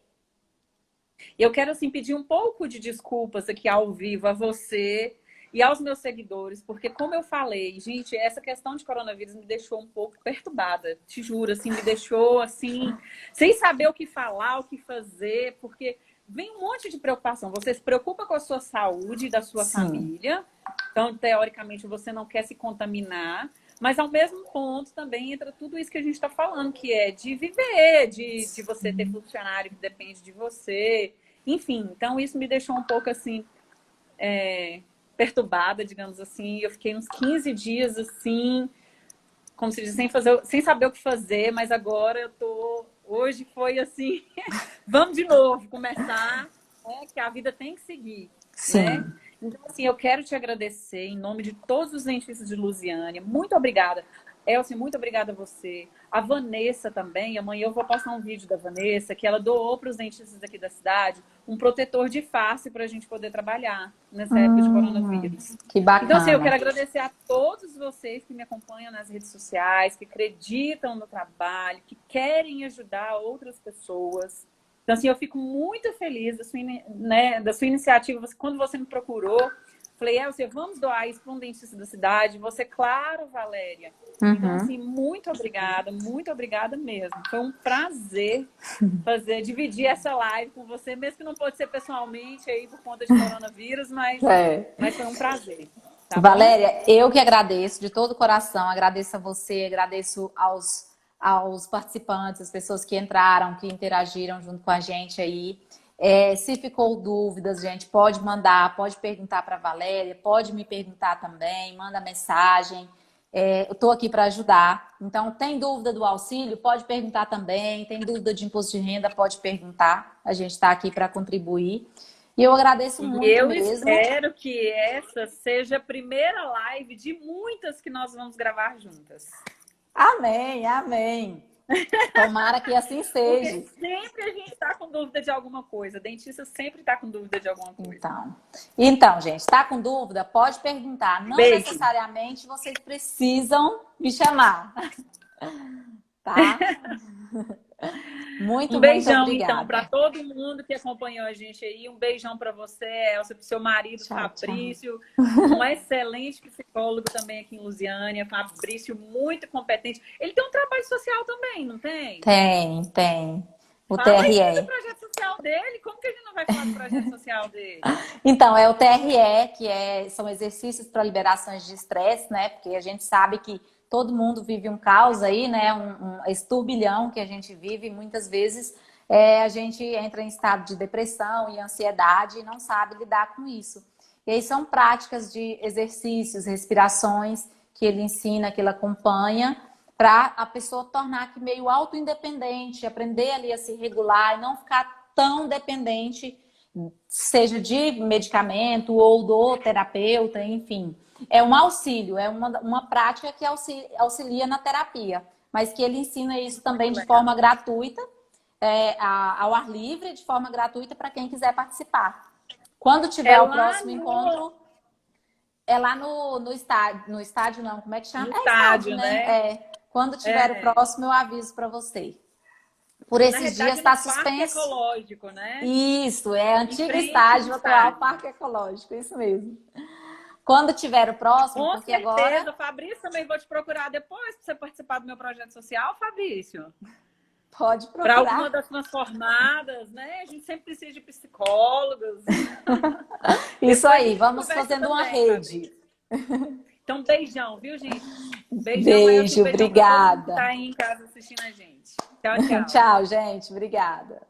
Eu quero, assim, pedir um pouco de desculpas aqui ao vivo a você e aos meus seguidores, porque, como eu falei, gente, essa questão de coronavírus me deixou um pouco perturbada, te juro, assim, me deixou, assim, sem saber o que falar, o que fazer, porque vem um monte de preocupação. Você se preocupa com a sua saúde e da sua família, então, teoricamente, você não quer se contaminar, mas, ao mesmo ponto, também entra tudo isso que a gente está falando, que é de viver, de você ter funcionário que depende de você, enfim. Então, isso me deixou um pouco, assim, perturbada, digamos assim. Eu fiquei uns 15 dias, assim, como se diz, sem saber o que fazer, mas agora eu tô... Hoje foi assim, vamos de novo começar, né, que a vida tem que seguir, né? Então, assim, eu quero te agradecer em nome de todos os dentistas de Lusiânia. Muito obrigada. Elcio, muito obrigada a você. A Vanessa também. Amanhã eu vou postar um vídeo da Vanessa, que ela doou para os dentistas aqui da cidade um protetor de face para a gente poder trabalhar nessa época de coronavírus. Que bacana. Então, assim, eu quero agradecer a todos vocês que me acompanham nas redes sociais, que acreditam no trabalho, que querem ajudar outras pessoas. Então, assim, eu fico muito feliz da sua iniciativa. Quando você me procurou, falei, Elcia, vamos doar isso para um dentista da cidade. Você, claro, Valéria. Então, assim, muito obrigada mesmo. Foi um prazer dividir essa live com você, mesmo que não pode ser pessoalmente aí por conta de coronavírus, mas foi um prazer. Tá Valéria, bom? eu que agradeço de todo o coração, agradeço a você, agradeço aos participantes, as pessoas que entraram, que interagiram junto com a gente aí. Se ficou dúvidas, gente, pode mandar, pode perguntar para a Valéria, pode me perguntar também, manda mensagem. Eu estou aqui para ajudar. Então, tem dúvida do auxílio? Pode perguntar também. Tem dúvida de imposto de renda? Pode perguntar. A gente está aqui para contribuir. E eu agradeço muito mesmo. Eu espero que essa seja a primeira live de muitas que nós vamos gravar juntas. Amém, amém. Tomara que assim seja. Porque sempre a gente está com dúvida de alguma coisa. Dentista sempre está com dúvida de alguma coisa. Então, gente, está com dúvida? Pode perguntar. Não necessariamente vocês precisam me chamar. Tá? Um beijão, então, para todo mundo que acompanhou a gente aí. Um beijão para você, Elcia, para o seu marido, Fabrício. Um excelente psicólogo também aqui em Lusiânia. Fabrício, muito competente. Ele tem um trabalho social também, não tem? Tem. O Fala TRE. aí do projeto social dele. Como que a gente não vai falar do projeto social dele? Então, é o TRE, que são exercícios para liberações de estresse, né? Porque a gente sabe que todo mundo vive um caos aí, né? Esse turbilhão que a gente vive, muitas vezes a gente entra em estado de depressão e ansiedade e não sabe lidar com isso. E aí são práticas de exercícios, respirações que ele ensina, que ele acompanha, para a pessoa tornar que meio auto-independente, aprender ali a se regular e não ficar tão dependente, seja de medicamento ou do terapeuta, enfim. É um auxílio, é uma prática que auxilia na terapia, mas que ele ensina isso também de forma gratuita, ao ar livre, de forma gratuita para quem quiser participar. Quando tiver o próximo encontro, é lá no estádio. No estádio não, como é que chama? Estádio, né? Quando tiver o próximo, eu aviso para você. Por esses dias está suspenso. Parque Ecológico, né? Isso, antigo estádio, atual Parque Ecológico, isso mesmo. Quando tiver o próximo, porque agora... Com certeza, Fabrício, também vou te procurar depois para você participar do meu projeto social, Fabrício. Pode procurar. Para alguma das transformadas, né? A gente sempre precisa de psicólogos. Isso aí, vamos fazendo uma rede. Então, beijão, viu, gente? Beijo, obrigada. Pra todo mundo que tá aí em casa assistindo a gente. Tchau, tchau. Tchau, gente. Obrigada.